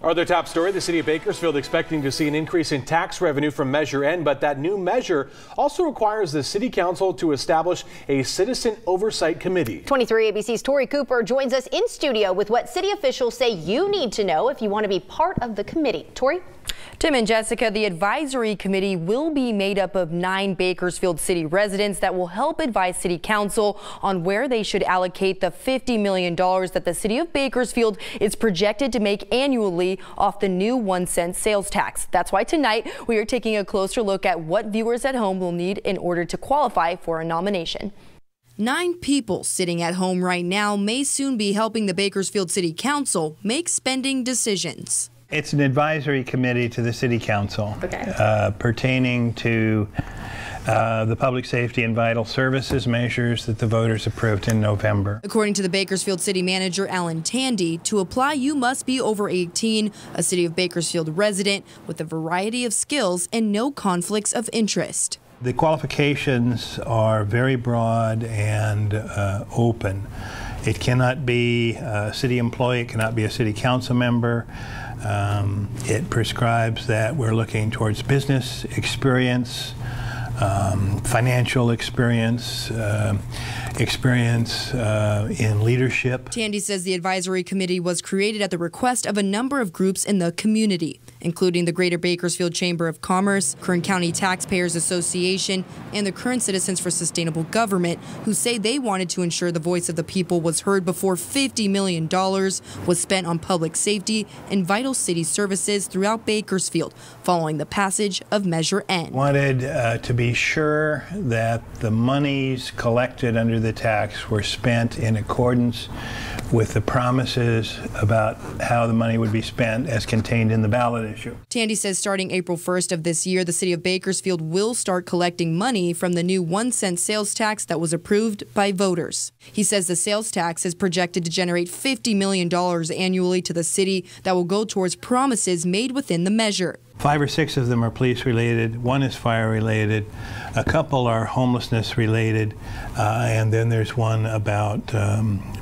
Our other top story, the city of Bakersfield expecting to see an increase in tax revenue from Measure N, but that new measure also requires the city council to establish a citizen oversight committee. 23 ABC's Tori Cooper joins us in studio with what city officials say you need to know if you want to be part of the committee. Tori? Tim and Jessica, the advisory committee will be made up of 9 Bakersfield city residents that will help advise city council on where they should allocate the $50 million that the city of Bakersfield is projected to make annually off the new 1-cent sales tax. That's why tonight we are taking a closer look at what viewers at home will need in order to qualify for a nomination. 9 people sitting at home right now may soon be helping the Bakersfield City Council make spending decisions. It's an advisory committee to the City Council pertaining to the public safety and vital services measures that the voters approved in November. According to the Bakersfield City Manager, Alan Tandy, to apply you must be over 18, a City of Bakersfield resident with a variety of skills and no conflicts of interest. The qualifications are very broad and open. It cannot be a city employee, it cannot be a city council member. It prescribes that we're looking towards business experience, financial experience, in leadership. Tandy says the advisory committee was created at the request of a number of groups in the community, including the Greater Bakersfield Chamber of Commerce, Kern County Taxpayers Association, and the Kern Citizens for Sustainable Government, who say they wanted to ensure the voice of the people was heard before $50 million was spent on public safety and vital city services throughout Bakersfield following the passage of Measure N. Wanted to be sure that the monies collected under the tax were spent in accordance with the promises about how the money would be spent as contained in the ballot issue. Tandy says starting April 1st of this year, the city of Bakersfield will start collecting money from the new 1-cent sales tax that was approved by voters. He says the sales tax is projected to generate $50 million annually to the city that will go towards promises made within the measure. 5 or 6 of them are police related, 1 is fire related, a couple are homelessness related, and then there's one about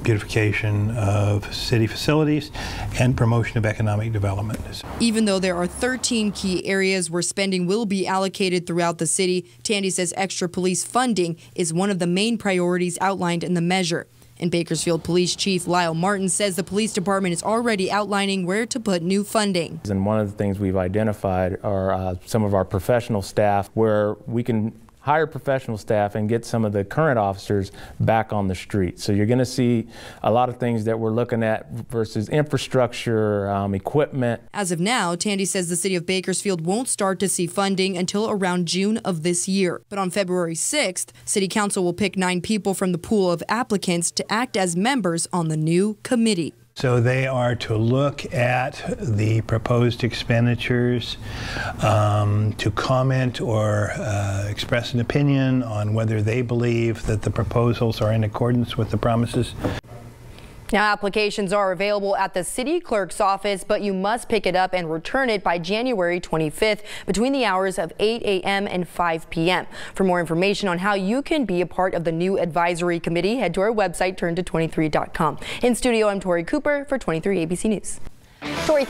beautification of city facilities and promotion of economic development. Even though there are 13 key areas where spending will be allocated throughout the city, Tandy says extra police funding is one of the main priorities outlined in the measure. And Bakersfield Police Chief Lyle Martin says the police department is already outlining where to put new funding. And one of the things we've identified are some of our professional staff where we can hire professional staff and get some of the current officers back on the street. So you're going to see a lot of things that we're looking at versus infrastructure, equipment. As of now, Tandy says the city of Bakersfield won't start to see funding until around June of this year. But on February 6th, City Council will pick 9 people from the pool of applicants to act as members on the new committee. So they are to look at the proposed expenditures, to comment or express an opinion on whether they believe that the proposals are in accordance with the promises. Now, applications are available at the city clerk's office, but you must pick it up and return it by January 25th between the hours of 8 a.m. and 5 p.m. For more information on how you can be a part of the new advisory committee, head to our website, turn to 23.com. In studio, I'm Tori Cooper for 23 ABC News. Tori,